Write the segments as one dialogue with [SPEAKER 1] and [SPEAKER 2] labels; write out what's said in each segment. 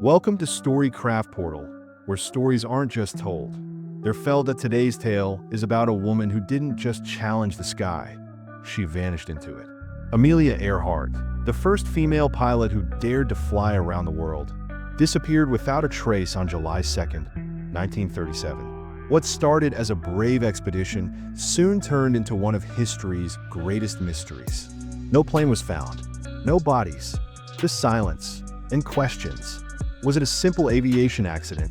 [SPEAKER 1] Welcome to Story Craft Portal, where stories aren't just told. They're felt. That today's tale is about a woman who didn't just challenge the sky, she vanished into it. Amelia Earhart, the first female pilot who dared to fly around the world, disappeared without a trace on July 2nd, 1937. What started as a brave expedition soon turned into one of history's greatest mysteries. No plane was found, no bodies, just silence and questions. Was it a simple aviation accident,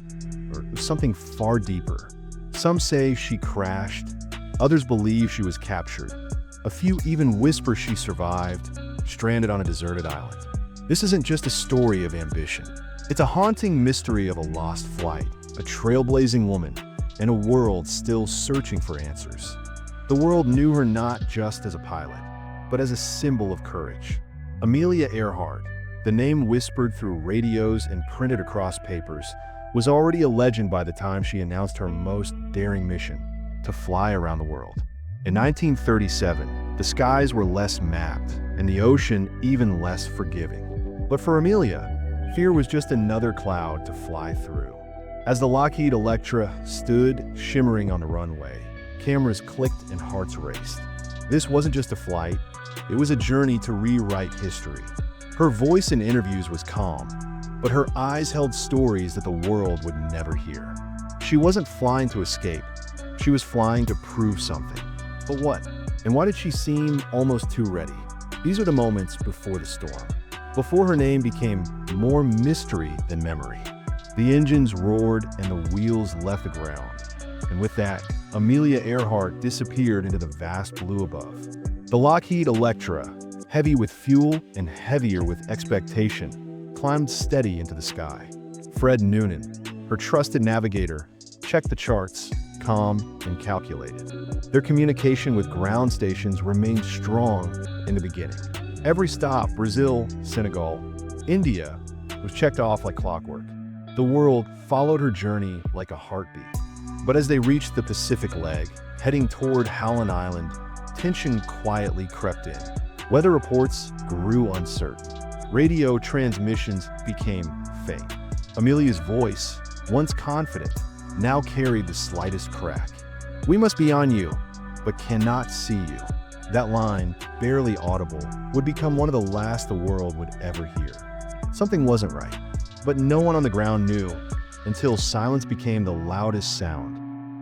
[SPEAKER 1] or something far deeper? Some say she crashed, others believe she was captured. A few even whisper she survived, stranded on a deserted island. This isn't just a story of ambition. It's a haunting mystery of a lost flight, a trailblazing woman, and a world still searching for answers. The world knew her not just as a pilot, but as a symbol of courage. Amelia Earhart, the name whispered through radios and printed across papers, was already a legend by the time she announced her most daring mission, to fly around the world. In 1937, the skies were less mapped and the ocean even less forgiving. But for Amelia, fear was just another cloud to fly through. As the Lockheed Electra stood shimmering on the runway, cameras clicked and hearts raced. This wasn't just a flight, it was a journey to rewrite history. Her voice in interviews was calm, but her eyes held stories that the world would never hear. She wasn't flying to escape, she was flying to prove something. But what? And why did she seem almost too ready? These are the moments before the storm, before her name became more mystery than memory. The engines roared and the wheels left the ground. And with that, Amelia Earhart disappeared into the vast blue above. The Lockheed Electra, heavy with fuel and heavier with expectation, climbed steady into the sky. Fred Noonan, her trusted navigator, checked the charts, calm and calculated. Their communication with ground stations remained strong in the beginning. Every stop, Brazil, Senegal, India, was checked off like clockwork. The world followed her journey like a heartbeat. But as they reached the Pacific leg, heading toward Howland Island, tension quietly crept in. Weather reports grew uncertain. Radio transmissions became faint. Amelia's voice, once confident, now carried the slightest crack. "We must be on you, but cannot see you." That line, barely audible, would become one of the last the world would ever hear. Something wasn't right, but no one on the ground knew until silence became the loudest sound.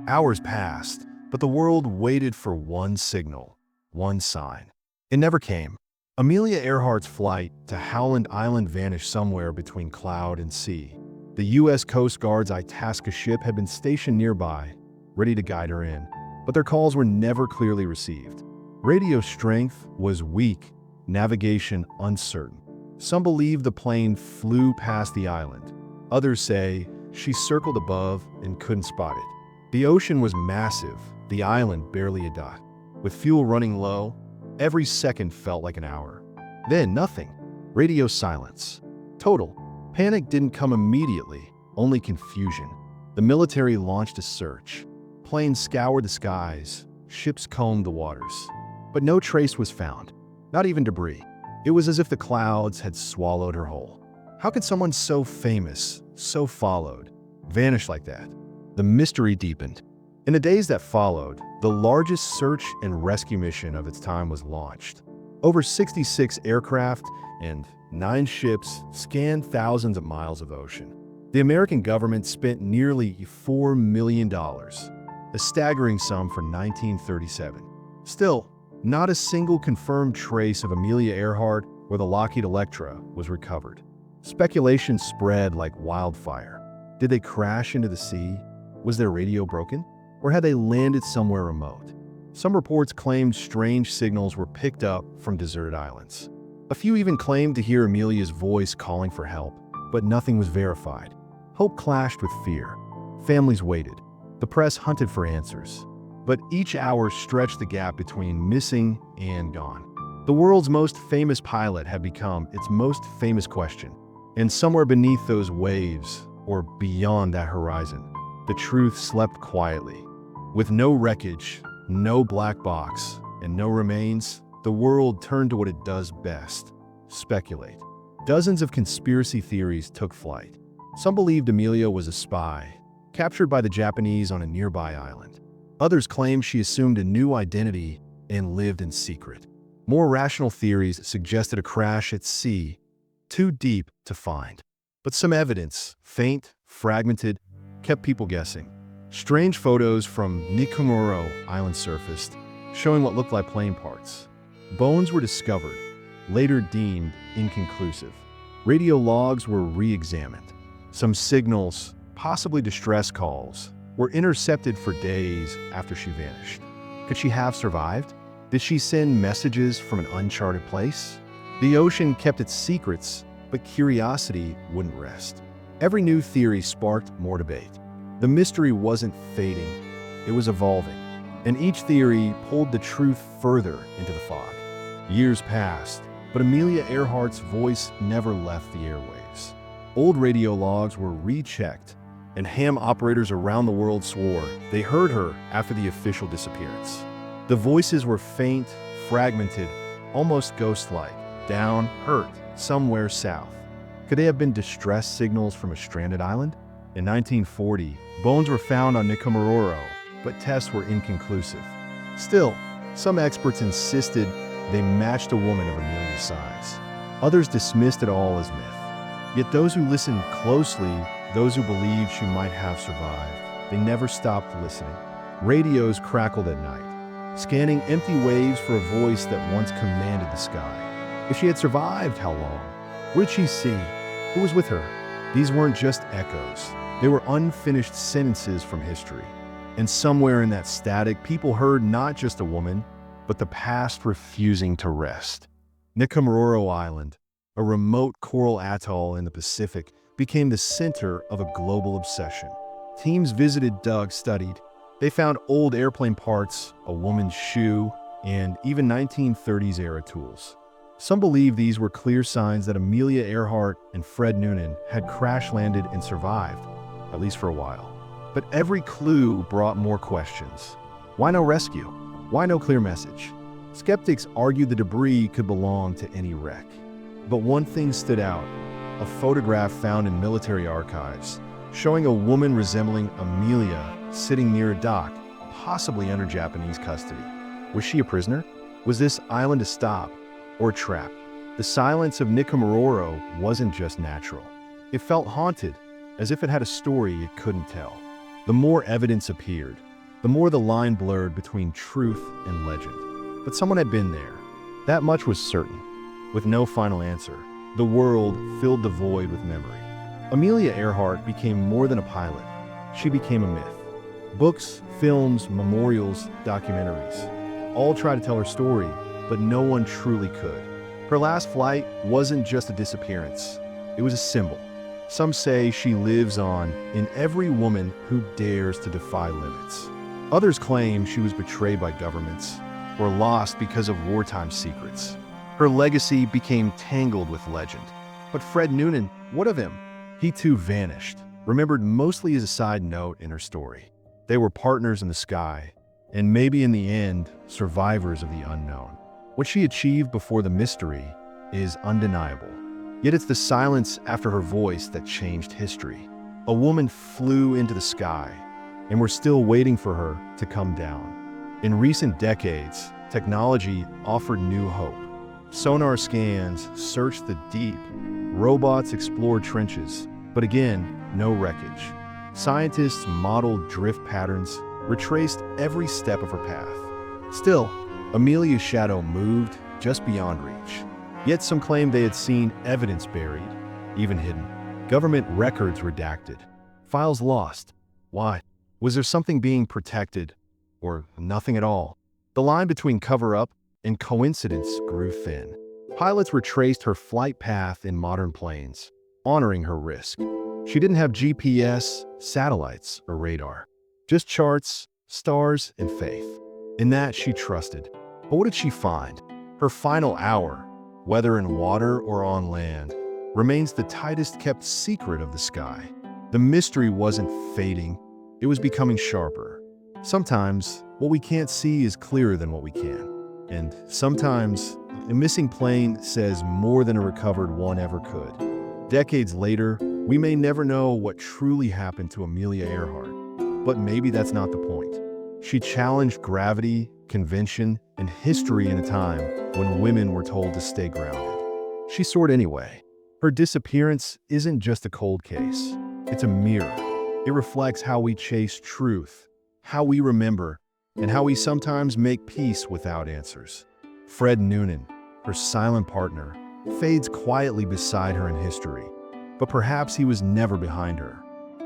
[SPEAKER 1] Hours passed, but the world waited for one signal, one sign. It never came. Amelia Earhart's flight to Howland Island vanished somewhere between cloud and sea. The U.S. Coast Guard's Itasca ship had been stationed nearby, ready to guide her in, but their calls were never clearly received. Radio strength was weak, navigation uncertain. Some believe the plane flew past the island. Others say she circled above and couldn't spot it. The ocean was massive, the island barely a dot. With fuel running low, every second felt like an hour. Then nothing. Radio silence. Total. Panic didn't come immediately, only confusion. The military launched a search. Planes scoured the skies, ships combed the waters. But no trace was found, not even debris. It was as if the clouds had swallowed her whole. How could someone so famous, so followed, vanish like that? The mystery deepened. In the days that followed, the largest search and rescue mission of its time was launched. Over 66 aircraft and 9 ships scanned thousands of miles of ocean. The American government spent nearly $4 million, a staggering sum for 1937. Still, not a single confirmed trace of Amelia Earhart or the Lockheed Electra was recovered. Speculation spread like wildfire. Did they crash into the sea? Was their radio broken? Or had they landed somewhere remote? Some reports claimed strange signals were picked up from deserted islands. A few even claimed to hear Amelia's voice calling for help, but nothing was verified. Hope clashed with fear. Families waited. The press hunted for answers. But each hour stretched the gap between missing and gone. The world's most famous pilot had become its most famous question. And somewhere beneath those waves, or beyond that horizon, the truth slept quietly. With no wreckage, no black box, and no remains, the world turned to what it does best: speculate. Dozens of conspiracy theories took flight. Some believed Amelia was a spy, captured by the Japanese on a nearby island. Others claimed she assumed a new identity and lived in secret. More rational theories suggested a crash at sea, too deep to find. But some evidence, faint, fragmented, kept people guessing. Strange photos from Nikomoro Island surfaced, showing what looked like plane parts. Bones were discovered, later deemed inconclusive. Radio logs were re-examined. Some signals, possibly distress calls, were intercepted for days after she vanished. Could she have survived? Did she send messages from an uncharted place? The ocean kept its secrets, but curiosity wouldn't rest. Every new theory sparked more debate. The mystery wasn't fading, it was evolving, and each theory pulled the truth further into the fog. Years passed, but Amelia Earhart's voice never left the airwaves. Old radio logs were rechecked, and ham operators around the world swore they heard her after the official disappearance. The voices were faint, fragmented, almost ghost-like, down, hurt, somewhere south. Could they have been distress signals from a stranded island? In 1940, bones were found on Nikomoro, but tests were inconclusive. Still, some experts insisted they matched a woman of Amelia's size. Others dismissed it all as myth. Yet those who listened closely, those who believed she might have survived, they never stopped listening. Radios crackled at night, scanning empty waves for a voice that once commanded the sky. If she had survived, how long? What did she see? Who was with her? These weren't just echoes. They were unfinished sentences from history. And somewhere in that static, people heard not just a woman, but the past refusing to rest. Nikomoro Island, a remote coral atoll in the Pacific, became the center of a global obsession. Teams visited, dug, studied. They found old airplane parts, a woman's shoe, and even 1930s-era tools. Some believe these were clear signs that Amelia Earhart and Fred Noonan had crash-landed and survived, at least for a while. But every clue brought more questions. Why no rescue? Why no clear message? Skeptics argued the debris could belong to any wreck. But one thing stood out, a photograph found in military archives, showing a woman resembling Amelia sitting near a dock, possibly under Japanese custody. Was she a prisoner? Was this island a stop or a trap? The silence of Nikomoro wasn't just natural. It felt haunted, as if it had a story it couldn't tell. The more evidence appeared, the more the line blurred between truth and legend. But someone had been there. That much was certain. With no final answer, the world filled the void with memory. Amelia Earhart became more than a pilot. She became a myth. Books, films, memorials, documentaries, all try to tell her story, but no one truly could. Her last flight wasn't just a disappearance. It was a symbol. Some say she lives on in every woman who dares to defy limits. Others claim she was betrayed by governments or lost because of wartime secrets. Her legacy became tangled with legend. But Fred Noonan, what of him? He too vanished, remembered mostly as a side note in her story. They were partners in the sky, and maybe in the end, survivors of the unknown. What she achieved before the mystery is undeniable. Yet it's the silence after her voice that changed history. A woman flew into the sky, and we're still waiting for her to come down. In recent decades, technology offered new hope. Sonar scans searched the deep. Robots explored trenches, but again, no wreckage. Scientists modeled drift patterns, retraced every step of her path. Still, Amelia's shadow moved just beyond reach. Yet some claim they had seen evidence buried, even hidden. Government records redacted. Files lost. Why? Was there something being protected, or nothing at all? The line between cover-up and coincidence grew thin. Pilots retraced her flight path in modern planes, honoring her risk. She didn't have GPS, satellites, or radar. Just charts, stars, and faith. In that, she trusted. But what did she find? Her final hour, whether in water or on land, remains the tightest-kept secret of the sky. The mystery wasn't fading, it was becoming sharper. Sometimes, what we can't see is clearer than what we can. And sometimes, a missing plane says more than a recovered one ever could. Decades later, We may never know what truly happened to Amelia Earhart, but maybe that's not the point. She challenged gravity, convention, and history in a time when women were told to stay grounded. She soared anyway. Her disappearance isn't just a cold case. It's a mirror. It reflects how we chase truth, how we remember, and how we sometimes make peace without answers. Fred Noonan, her silent partner, fades quietly beside her in history. But perhaps he was never behind her.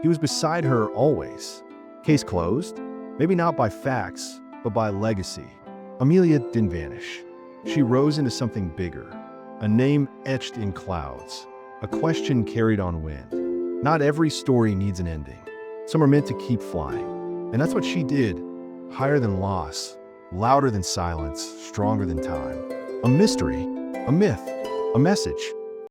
[SPEAKER 1] He was beside her always. Case closed? Maybe not by facts, but by legacy. Amelia didn't vanish. She rose into something bigger, a name etched in clouds, a question carried on wind. Not every story needs an ending. Some are meant to keep flying. And that's what she did. Higher than loss, louder than silence, stronger than time. A mystery, a myth, a message.